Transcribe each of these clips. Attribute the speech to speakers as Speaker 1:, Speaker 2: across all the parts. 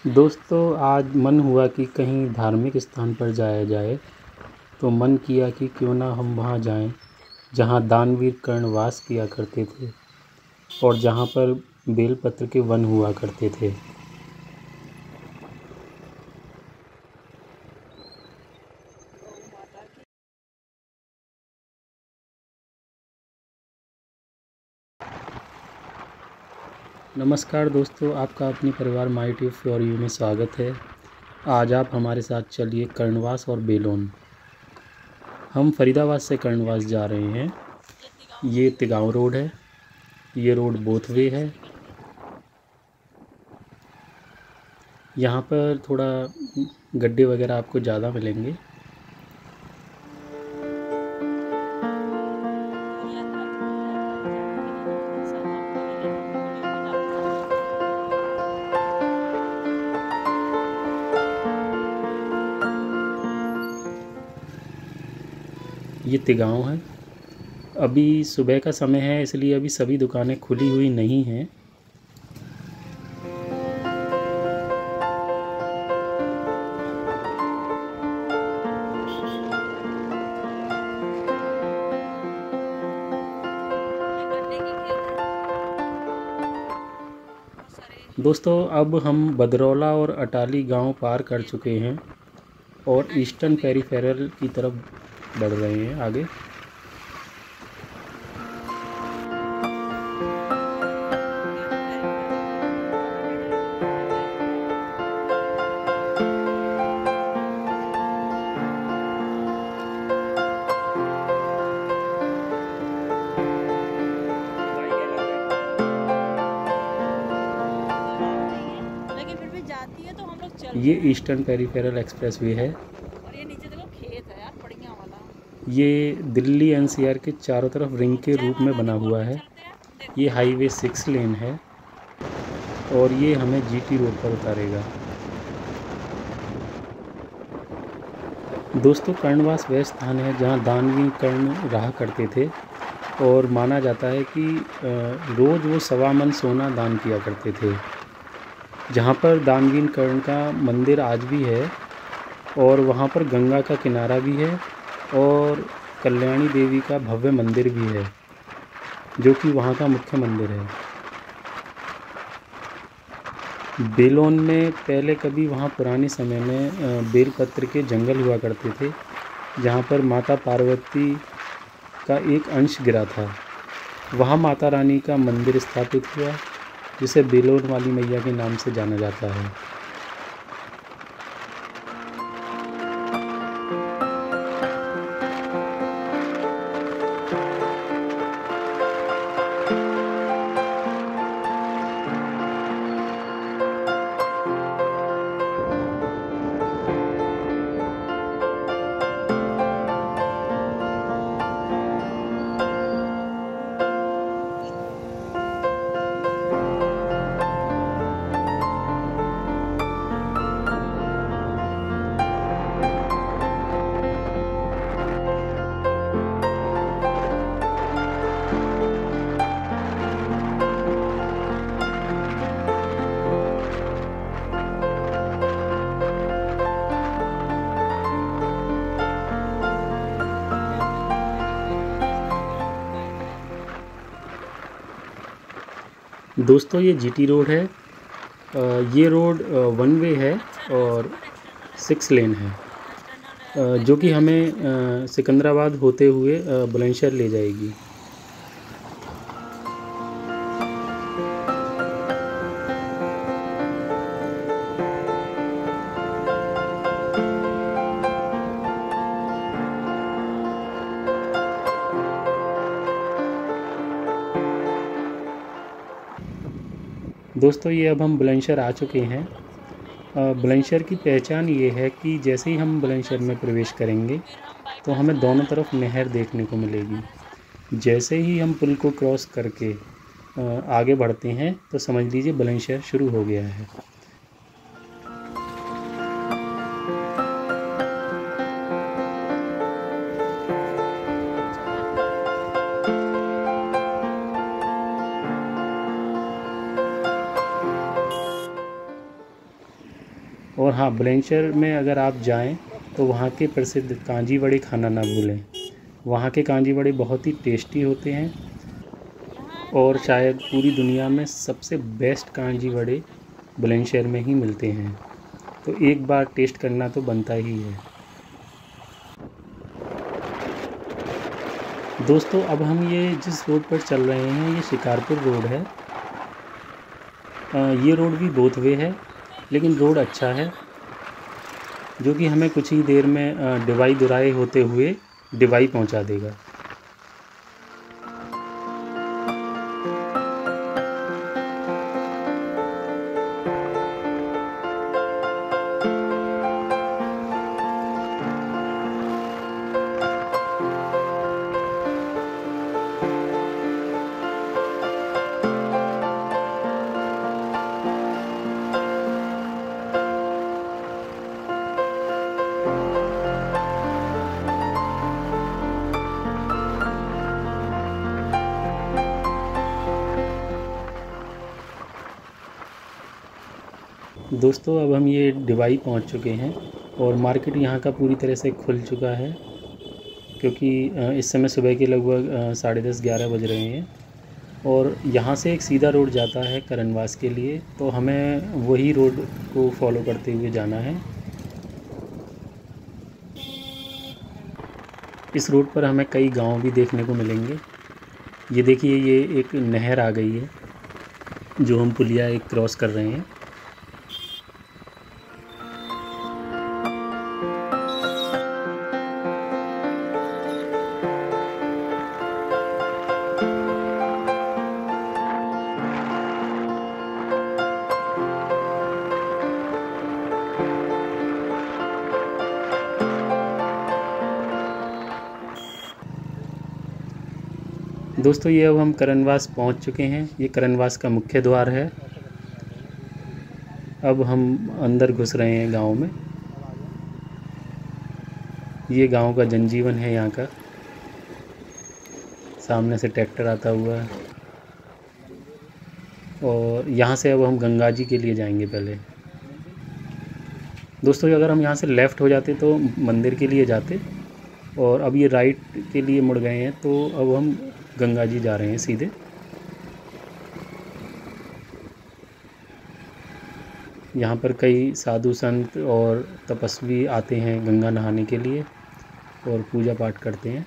Speaker 1: दोस्तों, आज मन हुआ कि कहीं धार्मिक स्थान पर जाया जाए। तो मन किया कि क्यों ना हम वहाँ जाएं जहाँ दानवीर कर्ण वास किया करते थे और जहाँ पर बेलपत्र के वन हुआ करते थे। नमस्कार दोस्तों, आपका अपने परिवार माई ट्यूब फॉर यू में स्वागत है। आज आप हमारे साथ चलिए कर्णवास और बेलोन। हम फरीदाबाद से कर्णवास जा रहे हैं। ये तिगांव रोड है। ये रोड बोथ वे है। यहाँ पर थोड़ा गड्ढे वगैरह आपको ज़्यादा मिलेंगे। ये तिगांव है। अभी सुबह का समय है, इसलिए अभी सभी दुकानें खुली हुई नहीं हैं। दोस्तों, अब हम बदरौला और अटाली गांव पार कर चुके हैं और ईस्टर्न पेरीफेरल की तरफ बढ़ रहे हैं आगे। ये ईस्टर्न पेरीफेरल एक्सप्रेस वे है।
Speaker 2: और ये नीचे देखो खेत है यार, बढ़िया वाला।
Speaker 1: ये दिल्ली एनसीआर के चारों तरफ रिंग के रूप में बना हुआ है। ये हाईवे 6 लेन है और ये हमें जीटी रोड पर उतारेगा। दोस्तों, कर्णवास वह स्थान है जहाँ दानवीर कर्ण रहा करते थे और माना जाता है कि रोज़ वो 1.25 मन सोना दान किया करते थे। जहाँ पर दानवीर कर्ण का मंदिर आज भी है और वहाँ पर गंगा का किनारा भी है और कल्याणी देवी का भव्य मंदिर भी है, जो कि वहाँ का मुख्य मंदिर है। बेलोन में पहले कभी वहाँ पुराने समय में बेलपत्र के जंगल हुआ करते थे, जहाँ पर माता पार्वती का एक अंश गिरा था। वहाँ माता रानी का मंदिर स्थापित हुआ, जिसे बेलोन वाली मैया के नाम से जाना जाता है। दोस्तों, ये जीटी रोड है। ये रोड 1 वे है और 6 लेन है, जो कि हमें सिकंदराबाद होते हुए बुलंदशहर ले जाएगी। दोस्तों, ये अब हम बुलंदशहर आ चुके हैं। बुलंदशहर की पहचान ये है कि जैसे ही हम बुलंदशहर में प्रवेश करेंगे तो हमें दोनों तरफ नहर देखने को मिलेगी। जैसे ही हम पुल को क्रॉस करके आगे बढ़ते हैं तो समझ लीजिए बुलंदशहर शुरू हो गया है। और हाँ, बुलंदशहर में अगर आप जाएं तो वहाँ के प्रसिद्ध कांजी वड़े खाना ना भूलें। वहाँ के कांजी वड़े बहुत ही टेस्टी होते हैं और शायद पूरी दुनिया में सबसे बेस्ट कांजी वड़े बुलंदशहर में ही मिलते हैं। तो एक बार टेस्ट करना तो बनता ही है। दोस्तों, अब हम ये जिस रोड पर चल रहे हैं ये शिकारपुर रोड है। ये रोड भी बोथ वे है, लेकिन रोड अच्छा है जो कि हमें कुछ ही देर में डिवाई दुराई होते हुए डिवाई पहुंचा देगा। दोस्तों, अब हम ये डिवाई पहुंच चुके हैं और मार्केट यहाँ का पूरी तरह से खुल चुका है, क्योंकि इस समय सुबह के लगभग 10:30-11 बज रहे हैं। और यहाँ से एक सीधा रोड जाता है करनवास के लिए, तो हमें वही रोड को फॉलो करते हुए जाना है। इस रोड पर हमें कई गांव भी देखने को मिलेंगे। ये देखिए, ये एक नहर आ गई है जो हम पुलिया एक क्रॉस कर रहे हैं। दोस्तों, ये अब हम करनवास पहुंच चुके हैं। ये करनवास का मुख्य द्वार है। अब हम अंदर घुस रहे हैं गांव में। ये गांव का जनजीवन है यहाँ का। सामने से ट्रैक्टर आता हुआ है और यहाँ से अब हम गंगा जी के लिए जाएंगे पहले। दोस्तों, अगर हम यहाँ से लेफ़्ट हो जाते तो मंदिर के लिए जाते, और अब ये राइट के लिए मुड़ गए हैं, तो अब हम गंगा जी जा रहे हैं सीधे। यहाँ पर कई साधु संत और तपस्वी आते हैं गंगा नहाने के लिए और पूजा पाठ करते हैं।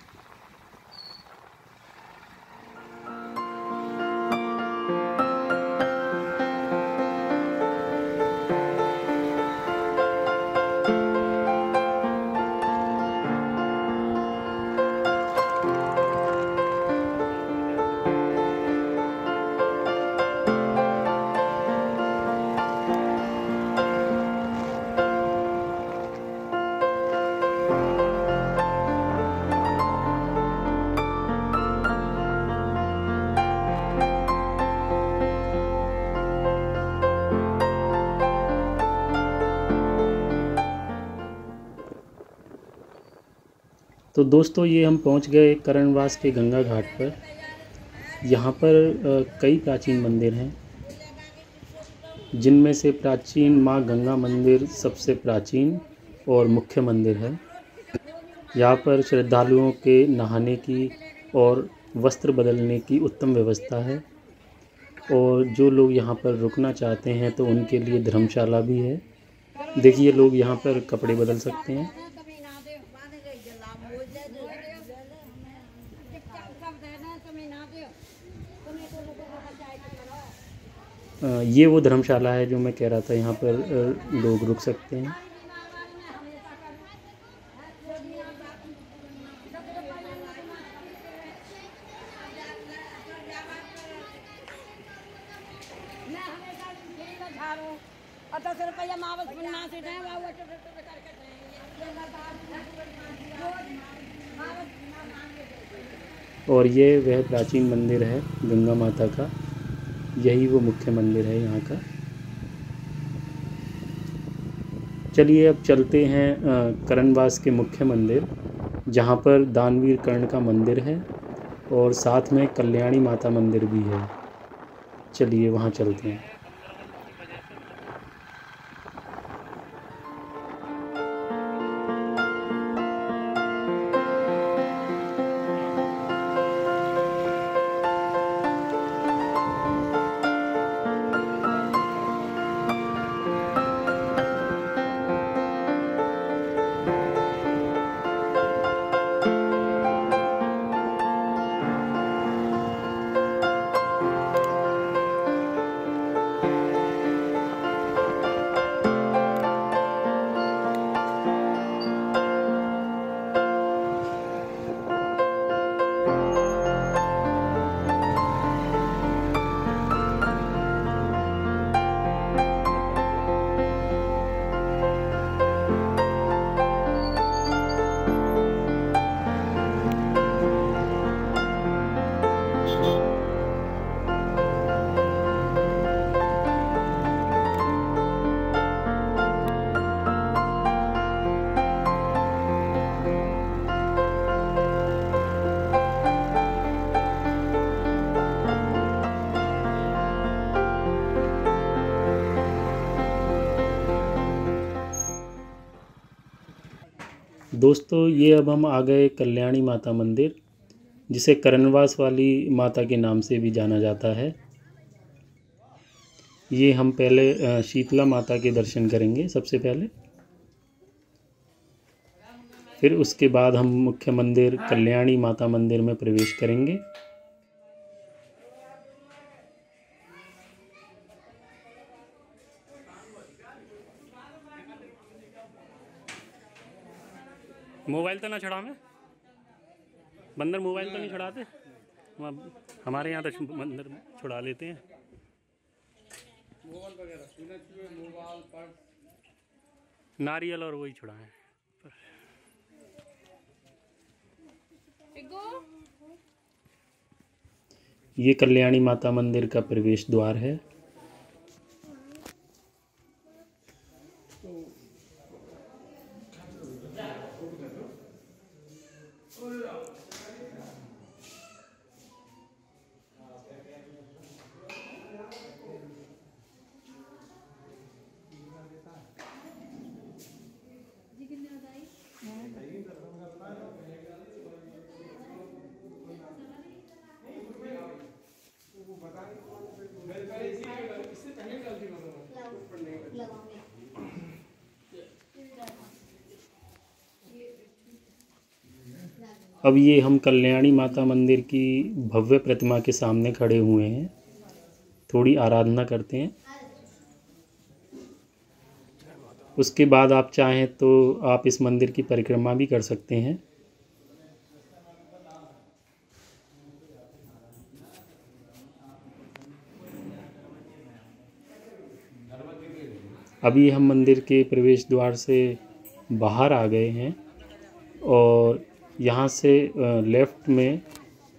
Speaker 1: तो दोस्तों, ये हम पहुंच गए करनवास के गंगा घाट पर। यहाँ पर कई प्राचीन मंदिर हैं, जिनमें से प्राचीन माँ गंगा मंदिर सबसे प्राचीन और मुख्य मंदिर है। यहाँ पर श्रद्धालुओं के नहाने की और वस्त्र बदलने की उत्तम व्यवस्था है, और जो लोग यहाँ पर रुकना चाहते हैं तो उनके लिए धर्मशाला भी है। देखिए, लोग यहाँ पर कपड़े बदल सकते हैं। ये वो धर्मशाला है जो मैं कह रहा था, यहाँ पर लोग रुक सकते हैं। और ये वह प्राचीन मंदिर है गंगा माता का। यही वो मुख्य मंदिर है यहाँ का। चलिए, अब चलते हैं करनवास के मुख्य मंदिर, जहाँ पर दानवीर कर्ण का मंदिर है और साथ में कल्याणी माता मंदिर भी है। चलिए, वहाँ चलते हैं। दोस्तों ये अब हम आ गए कल्याणी माता मंदिर, जिसे कर्णवास वाली माता के नाम से भी जाना जाता है। ये हम पहले शीतला माता के दर्शन करेंगे सबसे पहले, फिर उसके बाद हम मुख्य मंदिर कल्याणी माता मंदिर में प्रवेश करेंगे। मोबाइल तो ना छुड़ा में बंदर, मोबाइल तो नहीं छुड़ाते, हमारे यहाँ तो बंदर छुड़ा लेते हैं। नारियल और वही छुड़ाएं। ये कल्याणी माता मंदिर का प्रवेश द्वार है। अब ये हम कल्याणी माता मंदिर की भव्य प्रतिमा के सामने खड़े हुए हैं, थोड़ी आराधना करते हैं। उसके बाद आप चाहें तो आप इस मंदिर की परिक्रमा भी कर सकते हैं। अभी हम मंदिर के प्रवेश द्वार से बाहर आ गए हैं और यहाँ से लेफ़्ट में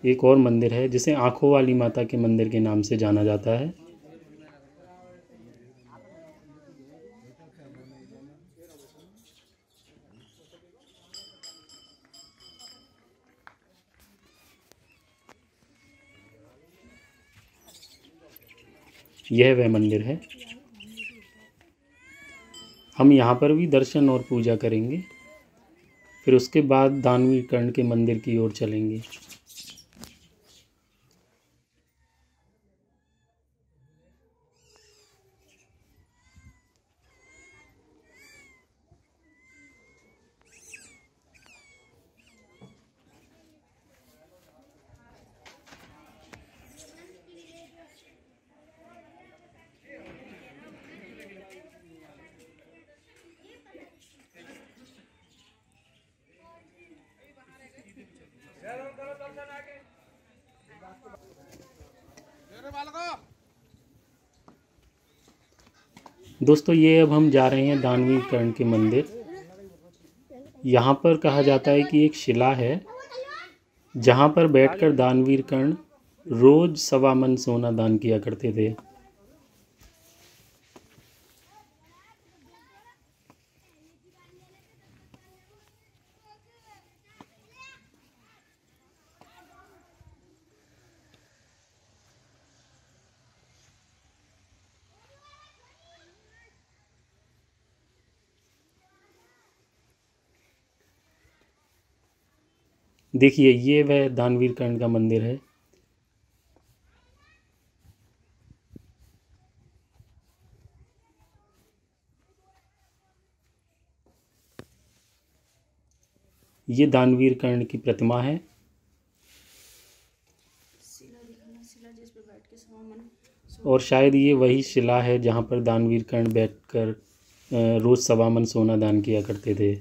Speaker 1: एक और मंदिर है जिसे आँखों वाली माता के मंदिर के नाम से जाना जाता है। यह वह मंदिर है। हम यहाँ पर भी दर्शन और पूजा करेंगे, फिर उसके बाद दानवीर कर्ण के मंदिर की ओर चलेंगे। दोस्तों ये अब हम जा रहे हैं दानवीर कर्ण के मंदिर। यहाँ पर कहा जाता है कि एक शिला है जहाँ पर बैठकर दानवीर कर्ण रोज 1.25 मन सोना दान किया करते थे। देखिए ये वह दानवीर कर्ण का मंदिर है। ये दानवीर कर्ण की प्रतिमा है। और शायद ये वही शिला है जहाँ पर दानवीर कर्ण बैठकर रोज 1.25 मन सोना दान किया करते थे।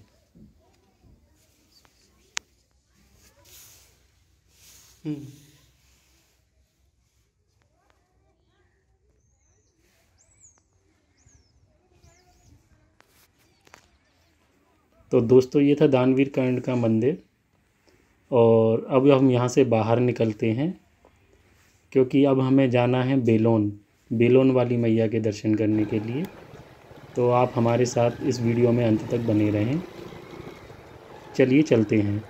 Speaker 1: तो दोस्तों ये था दानवीर कर्ण का मंदिर। और अब हम यहाँ से बाहर निकलते हैं क्योंकि अब हमें जाना है बेलोन वाली मैया के दर्शन करने के लिए। तो आप हमारे साथ इस वीडियो में अंत तक बने रहें। चलिए चलते हैं।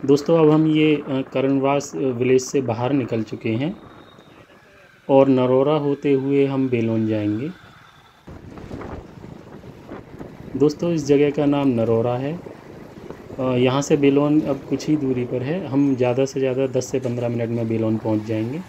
Speaker 1: दोस्तों अब हम ये कर्णवास विलेज से बाहर निकल चुके हैं और नरोरा होते हुए हम बेलोन जाएंगे। दोस्तों इस जगह का नाम नरोरा है। यहाँ से बेलोन अब कुछ ही दूरी पर है। हम ज़्यादा से ज़्यादा 10 से 15 मिनट में बेलोन पहुँच जाएंगे।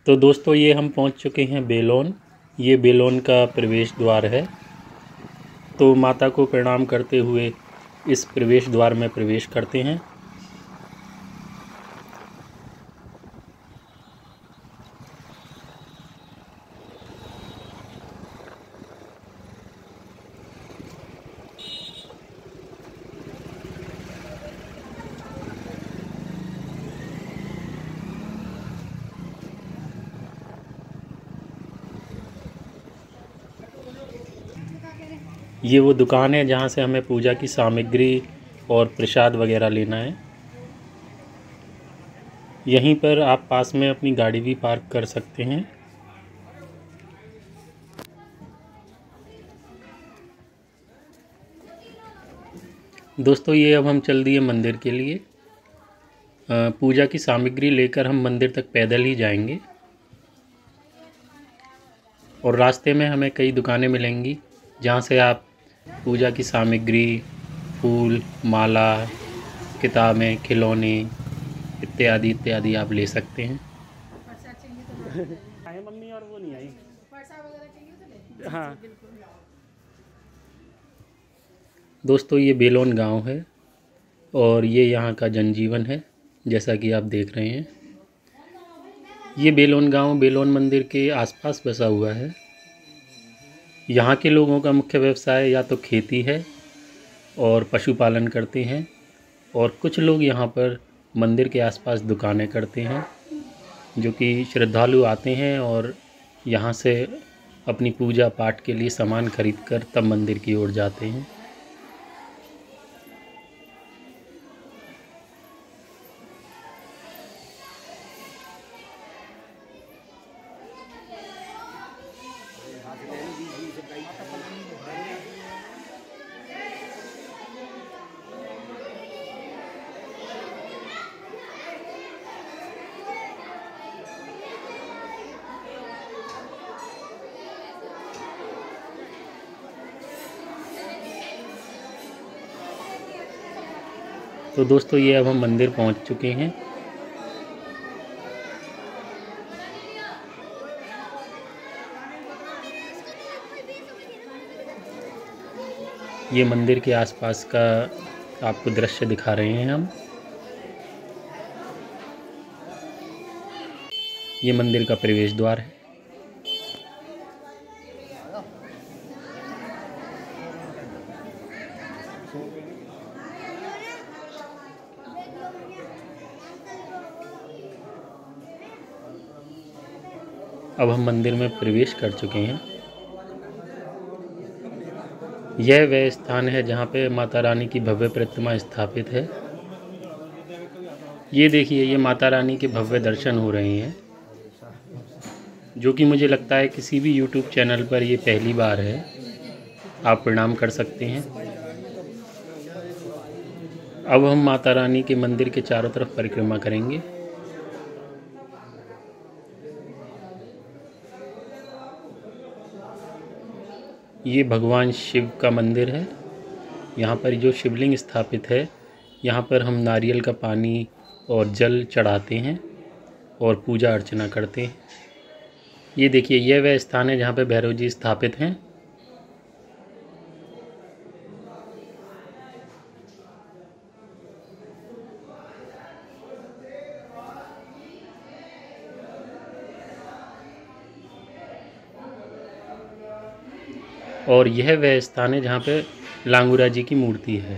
Speaker 1: तो दोस्तों ये हम पहुंच चुके हैं बेलोन। ये बेलोन का प्रवेश द्वार है। तो माता को प्रणाम करते हुए इस प्रवेश द्वार में प्रवेश करते हैं। ये वो दुकान है जहाँ से हमें पूजा की सामग्री और प्रसाद वगैरह लेना है। यहीं पर आप पास में अपनी गाड़ी भी पार्क कर सकते हैं। दोस्तों ये अब हम चल दिए मंदिर के लिए। पूजा की सामग्री लेकर हम मंदिर तक पैदल ही जाएंगे और रास्ते में हमें कई दुकानें मिलेंगी जहाँ से आप पूजा की सामग्री, फूल, माला, किताबें, खिलौने इत्यादि इत्यादि आप ले सकते हैं। आए मम्मी और वो नहीं आई। हाँ दोस्तों ये बेलोन गांव है और ये यहाँ का जनजीवन है जैसा कि आप देख रहे हैं। ये बेलोन गांव बेलोन मंदिर के आसपास बसा हुआ है। यहाँ के लोगों का मुख्य व्यवसाय या तो खेती है और पशुपालन करते हैं और कुछ लोग यहाँ पर मंदिर के आसपास दुकानें करते हैं जो कि श्रद्धालु आते हैं और यहाँ से अपनी पूजा पाठ के लिए सामान खरीद कर तब मंदिर की ओर जाते हैं। तो दोस्तों ये अब हम मंदिर पहुंच चुके हैं। ये मंदिर के आसपास का आपको दृश्य दिखा रहे हैं हम। ये मंदिर का प्रवेश द्वार है। अब हम मंदिर में प्रवेश कर चुके हैं। यह वह स्थान है जहाँ पे माता रानी की भव्य प्रतिमा स्थापित है। ये देखिए ये माता रानी के भव्य दर्शन हो रहे हैं जो कि मुझे लगता है किसी भी YouTube चैनल पर ये पहली बार है। आप प्रणाम कर सकते हैं। अब हम माता रानी के मंदिर के चारों तरफ परिक्रमा करेंगे। ये भगवान शिव का मंदिर है। यहाँ पर जो शिवलिंग स्थापित है यहाँ पर हम नारियल का पानी और जल चढ़ाते हैं और पूजा अर्चना करते हैं। ये देखिए यह वह स्थान है जहाँ पे भैरव जी स्थापित हैं। और यह वह स्थान है जहाँ पे लांगूरा जी की मूर्ति है।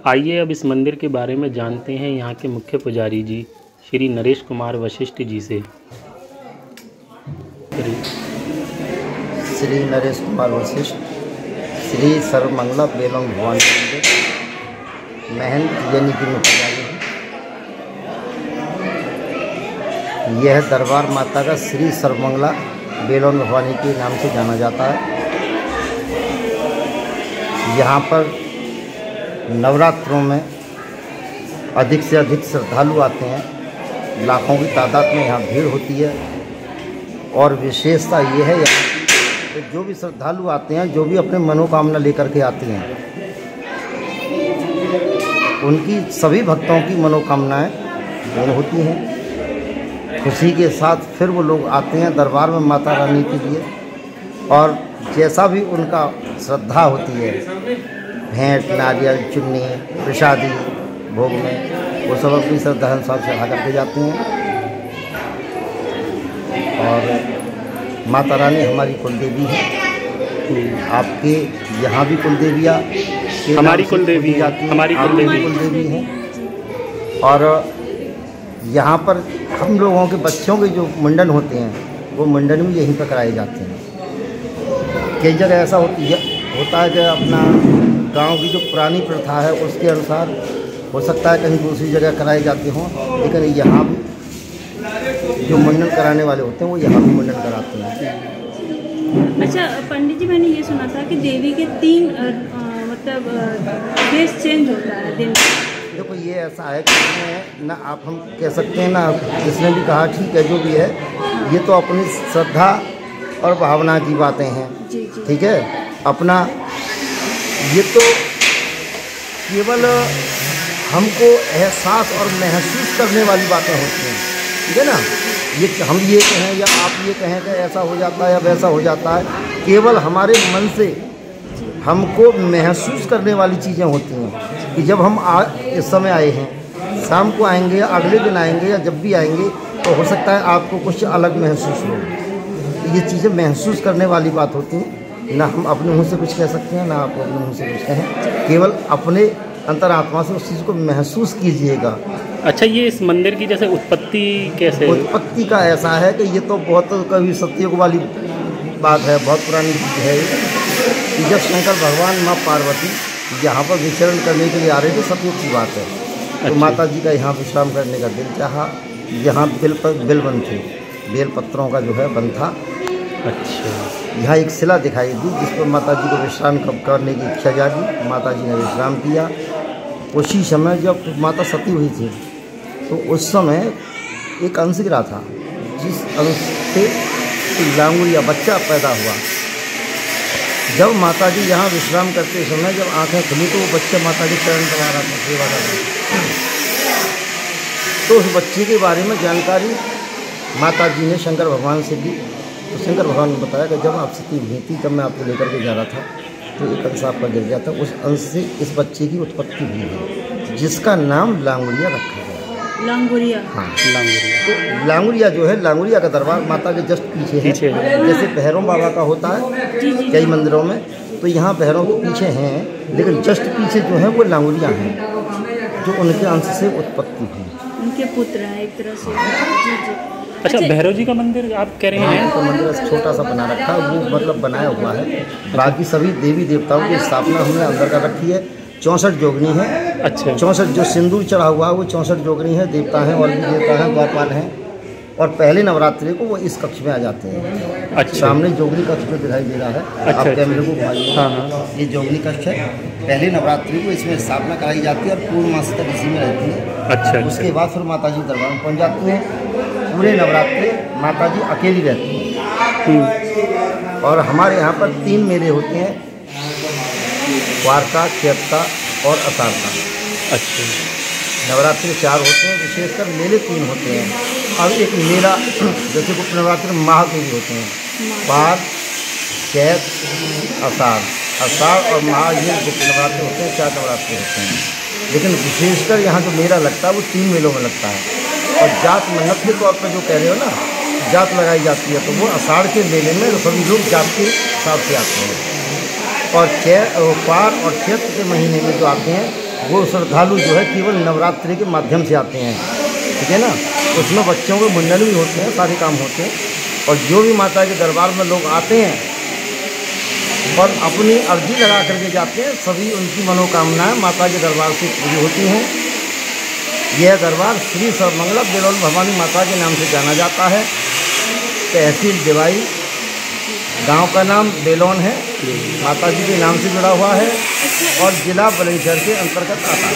Speaker 1: आइए अब इस मंदिर के बारे में जानते हैं यहाँ के मुख्य पुजारी जी श्री नरेश कुमार वशिष्ठ जी से।
Speaker 3: श्री नरेश कुमार वशिष्ठ, श्री सर्वमंगला बेलोंग भवानी मंदिर महंत यानी कि पुजारी हैं। यह दरबार माता का श्री सर्वमंगला बेलोंग भवानी के नाम से जाना जाता है। यहाँ पर नवरात्रों में अधिक से अधिक श्रद्धालु आते हैं। लाखों की तादाद में यहाँ भीड़ होती है। और विशेषता ये है यहाँ कि जो भी श्रद्धालु आते हैं, जो भी अपने मनोकामना लेकर के आते हैं, उनकी सभी भक्तों की मनोकामनाएं पूर्ण होती हैं। खुशी के साथ फिर वो लोग आते हैं दरबार में माता रानी के लिए, और जैसा भी उनका श्रद्धा होती है, भेंट, नारियल, चुन्नी, प्रसादी भोग में, वो सब अपनी श्रद्धा अनुसार चढ़ा करके जाते हैं। और माता रानी हमारी कुलदेवी है। आपके यहाँ भी कुलदेवियाँ
Speaker 1: हमारी कुलदेवी
Speaker 3: जाती हैं,
Speaker 1: हमारी
Speaker 3: कुलदेवी हैं। और यहाँ पर हम लोगों के बच्चों के जो मुंडन होते हैं, वो मुंडन भी यहीं पर कराए जाते हैं। कई जगह ऐसा होता है कि अपना गांव की जो पुरानी प्रथा है उसके अनुसार हो सकता है कहीं दूसरी जगह कराए जाते हों, लेकिन यहाँ भी जो मुंडन कराने वाले होते हैं वो यहाँ भी मुंडन कराते हैं।
Speaker 4: अच्छा पंडित जी, मैंने ये सुना था कि देवी के 3 मतलब फेस चेंज होता है दिन।
Speaker 3: देखो ये ऐसा है कि इसमें ना आप हम कह सकते हैं ना, जिसने भी कहा ठीक है, जो भी है, ये तो अपनी श्रद्धा और भावना की बातें हैं। ठीक है, अपना ये तो केवल हमको एहसास और महसूस करने वाली बातें होती हैं। ठीक है ना, ये हम ये कहें या आप ये कहें कि ऐसा हो जाता है या वैसा हो जाता है, केवल हमारे मन से हमको महसूस करने वाली चीज़ें होती हैं। कि जब हम इस समय आए हैं, शाम को आएंगे या अगले दिन आएंगे या जब भी आएंगे, तो हो सकता है आपको कुछ अलग महसूस हो। ये चीज़ें महसूस करने वाली बात होती हैं। ना हम अपने मुँह से कुछ कह सकते हैं, ना आप अपने मुँह से कुछ कहें, केवल अपने अंतरात्मा से उस चीज़ को महसूस कीजिएगा।
Speaker 1: अच्छा, ये इस मंदिर की जैसे उत्पत्ति कैसे?
Speaker 3: उत्पत्ति का ऐसा है कि ये तो बहुत कभी सतयुग वाली बात है, बहुत पुरानी चीज़ है कि जब शंकर भगवान माँ पार्वती यहाँ पर विचरण करने के लिए आ रहे थे, सतयुग की बात है। तो माता जी का यहाँ विश्राम करने का दिल चाहा। यहाँ बेलवन थे, बेल पत्रों का जो है वन था।
Speaker 1: अच्छा,
Speaker 3: यहाँ एक शिला दिखाई दी जिस पर माता जी को विश्राम करने की इच्छा जागी। माता जी ने विश्राम किया। उसी समय जब माता सती हुई थी, तो उस समय एक अंश गिरा था, जिस अंश से लांगुरिया बच्चा पैदा हुआ। जब माता जी यहाँ विश्राम करते समय जब आंखें खुली, तो वो बच्चा माता जी चरण पर आ रहा था, सेवा कर रहा था। तो उस बच्चे के बारे में जानकारी माता जी ने शंकर भगवान से दी। तो शंकर भगवान ने बताया कि जब आप सती हुई थी, तब मैं आपको लेकर के जा रहा था, तो एक अंश आपका गिर गया था। उस अंश से इस बच्चे की उत्पत्ति हुई है, जिसका नाम लांगुरिया रखा गया।
Speaker 4: लांगुरिया?
Speaker 3: हाँ,
Speaker 1: लांगुरिया।
Speaker 3: तो लांगुरिया जो है, लांगुरिया का दरबार माता के जस्ट पीछे है। जैसे भैरव बाबा का होता है कई मंदिरों में, तो यहाँ भैरव के पीछे हैं, लेकिन जस्ट पीछे जो है वो लांगुरिया हैं, जो उनके अंश से उत्पत्ति हुई,
Speaker 4: उनके पुत्र हैं एक तरह से।
Speaker 1: अच्छा, भैरव जी का मंदिर आप कह रहे हैं?
Speaker 3: तो मंदिर छोटा सा बना रखा है, वो मतलब बनाया हुआ है। बाकी सभी देवी देवताओं की स्थापना हमने अंदर का रखी है। 64 जोगनी है।
Speaker 1: अच्छा,
Speaker 3: 64 जो सिंदूर चढ़ा हुआ है वो 64 जोगनी है, देवता हैं और भी देवता हैं, द्वारपाल हैं। और पहले नवरात्रि को वो इस कक्ष में आ जाते हैं।
Speaker 1: अच्छा,
Speaker 3: सामने जोगनी कक्ष में दिखाई दे रहा है।
Speaker 1: अच्छा,
Speaker 3: आप कैमरे को घुमाइए।
Speaker 1: हाँ हाँ,
Speaker 3: ये जोगनी कक्ष है। पहले नवरात्रि को इसमें स्थापना कराई जाती है और पूर्णमास तक इसी में रहती है।
Speaker 1: अच्छा,
Speaker 3: उसके बाद फिर माता जी दरबार में पहुँच जाती हैं। पूरे नवरात्रि माता जी अकेली रहती हैं। और हमारे यहाँ पर 3 मेले होते हैं, वार का, चैत का और अषाढ़ का।
Speaker 1: अच्छा,
Speaker 3: नवरात्रि 4 होते हैं, विशेषकर मेले 3 होते हैं। अब एक मेला जैसे गुप्त नवरात्रि माह के भी होते हैं, वार, चैत, अषाढ़ और माह, ये गुप्त नवरात्रि होते हैं, 4 नवरात्रि होते हैं। लेकिन विशेषकर यहाँ जो मेला लगता है वो 3 मेलों में लगता है। और जात मन्नत के तौर पर जो कह रहे हो ना, जात लगाई जाती है, तो वो आषाढ़ के मेले में सभी लोग जात के हिसाब से आते हैं। और पार और चैत्र के महीने में जो आते हैं वो श्रद्धालु जो है केवल नवरात्रि के माध्यम से आते हैं, ठीक है ना। उसमें बच्चों के मुंडन भी होते हैं, सारे काम होते हैं, और जो भी माता के दरबार में लोग आते हैं और अपनी अर्जी लगा करके जाते हैं, सभी उनकी मनोकामनाएं माता के दरबार से पूरी होती हैं। यह दरबार श्री सर्वमंगला बेलोन भवानी माता के नाम से जाना जाता है। तहसील दिवाई, गांव का नाम बेलोन है, माता जी के नाम से जुड़ा हुआ है, और जिला बुलंदशहर के अंतर्गत आता है।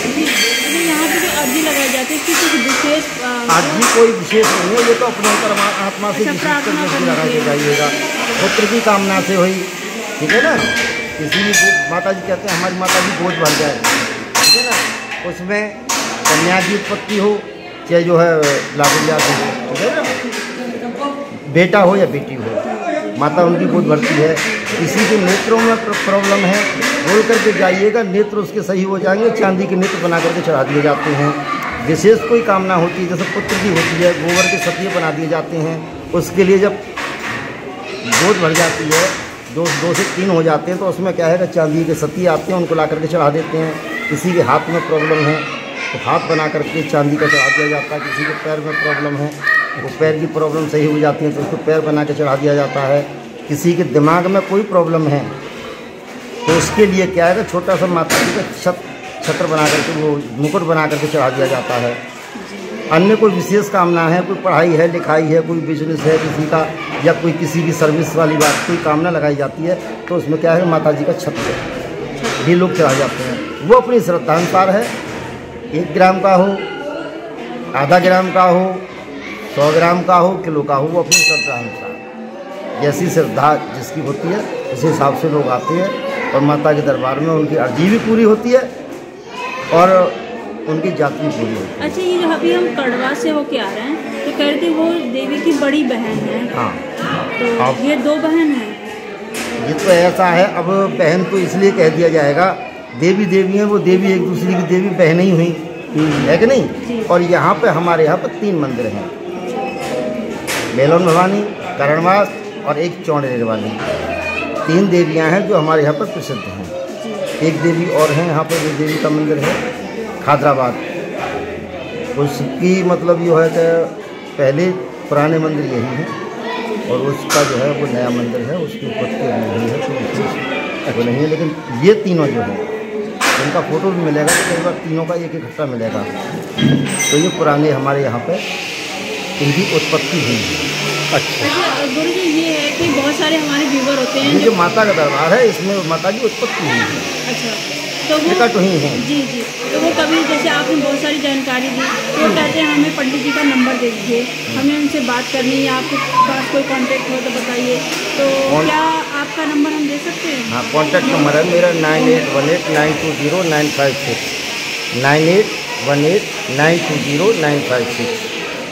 Speaker 4: यहाँ पे जो अर्जी लगाई जाती है कुछ विशेष
Speaker 3: अर्जी कोई विशेष नहीं है, ये तो अपने आत्मा से विशेष करके लगा के जाइएगा। पुत्र की कामना से हुई, ठीक है ना। किसी भी माता जी कहते हैं हमारी माता जी गोद भर जाए, ठीक है ना। उसमें कन्या की उत्पत्ति हो चाहे जो है लाडलिया हो, ठीक है ना, बेटा हो या बेटी हो, माता उनकी गोद भरती है। किसी के नेत्रों में प्रॉब्लम है, बोल करके जाइएगा, नेत्र उसके सही हो जाएंगे, चांदी के नेत्र बना करके चढ़ा दिए जाते हैं। विशेष कोई कामना होती है, जैसे पुत्र की होती है, गोबर के सतिये बना दिए जाते हैं। उसके लिए जब गोद भर जाती है, दो से 3 हो जाते हैं, तो उसमें क्या है कि चांदी के सतिये आते हैं, उनको ला करके चढ़ा देते हैं। किसी के हाथ में प्रॉब्लम है तो हाथ बना करके चांदी का चढ़ा दिया जाता है। किसी के पैर में प्रॉब्लम है, वो पैर की प्रॉब्लम सही हो जाती है तो उसको पैर बना के चढ़ा दिया जाता है। किसी के दिमाग में कोई प्रॉब्लम है तो उसके लिए क्या है कि छोटा सा माता जी का छत्र बना करके, वो मुकुट बना करके चढ़ा दिया जाता है। अन्य कोई विशेष कामना है, कोई पढ़ाई है, लिखाई है, कोई बिजनेस है किसी का, या कोई किसी की सर्विस वाली बात, कोई कामना लगाई जाती है, तो उसमें क्या है माता जी का छत्र भी लोग चढ़ा जाते हैं। वो अपनी श्रद्धानुसार है, 1 ग्राम का हो, आधा ग्राम का हो, 100 ग्राम का हो, किलो का हो, वो अपनी श्रद्धानुसार जैसी श्रद्धा जिसकी होती है उस हिसाब से लोग आते हैं, और माता के दरबार में उनकी अर्जी भी पूरी होती है और उनकी जाति भी पूरी होती है।
Speaker 4: अच्छा, ये जो अभी हम कड़वा से होके आ रहे हैं तो कह रहे थे वो देवी की बड़ी बहन है।
Speaker 3: हाँ,
Speaker 4: तो अब ये 2 बहन हैं।
Speaker 3: ये तो ऐसा है, अब बहन तो इसलिए कह दिया जाएगा, देवी देवी हैं, वो देवी एक दूसरे की देवी बहन ही हुई है कि नहीं। और यहाँ पे हमारे यहाँ पर 3 मंदिर हैं, बेलोन भवानी, करणवास और एक चौड़ेर वाली। 3 देवियाँ हैं जो हमारे यहाँ पर प्रसिद्ध हैं। एक देवी और है यहाँ पर, जो देवी का मंदिर है खादराबाद, उसकी मतलब ये है कि पहले पुराने मंदिर यही है, और उसका जो है वो नया मंदिर है, उसकी उत्पत्ति नहीं है, तो नहीं है। लेकिन ये तीनों जो है इनका फोटो भी मिलेगा, तो कई बार तीनों का एक इकट्ठा मिलेगा। तो ये पुराने हमारे यहाँ पे इनकी उत्पत्ति हुई है।
Speaker 4: अच्छा गुरु जी, ये है कि बहुत सारे हमारे व्यूवर होते हैं,
Speaker 3: ये जो माता का दरबार है इसमें माता की उत्पत्ति हुई है।
Speaker 4: अच्छा, तो वो
Speaker 3: निकट हुई है।
Speaker 4: जी, तो वो कभी जैसे आपने बहुत सारी जानकारी दी, तो वो कहते हैं हमें पंडित जी का नंबर दे दीजिए, हमें उनसे बात करनी है, आपके पास कोई कांटेक्ट हो तो बताइए। तो क्या आपका नंबर हम दे सकते हैं?
Speaker 3: हाँ, कॉन्टैक्ट नंबर है मेरा 9818920956, 9818920956।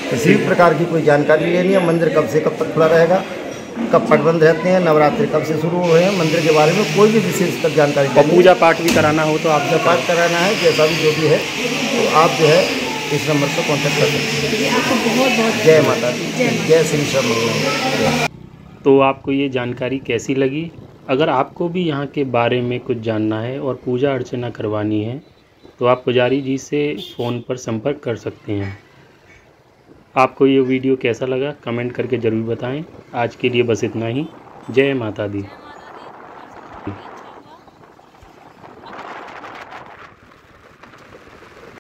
Speaker 3: किसी भी प्रकार की कोई जानकारी लेनी है, मंदिर कब से कब तक खुला रहेगा, कब पट बंद रहते हैं, नवरात्रि कब से शुरू हुए हैं, मंदिर के बारे में कोई भी विशेष तक जानकारी
Speaker 1: और पूजा पाठ भी कराना हो तो आपसे
Speaker 3: पाठ कराना है, जैसा भी जो भी है, तो आप जो है इस नंबर पर कॉन्टैक्ट कर सकते हैं।
Speaker 4: आपको बहुत बहुत
Speaker 3: जय माता दी, जय श्री सर्वमंगला।
Speaker 1: तो आपको ये जानकारी कैसी लगी? अगर आपको भी यहाँ के बारे में कुछ जानना है और पूजा अर्चना करवानी है तो आप पुजारी जी से फ़ोन पर संपर्क कर सकते हैं। आपको ये वीडियो कैसा लगा कमेंट करके ज़रूर बताएं। आज के लिए बस इतना ही। जय माता दी।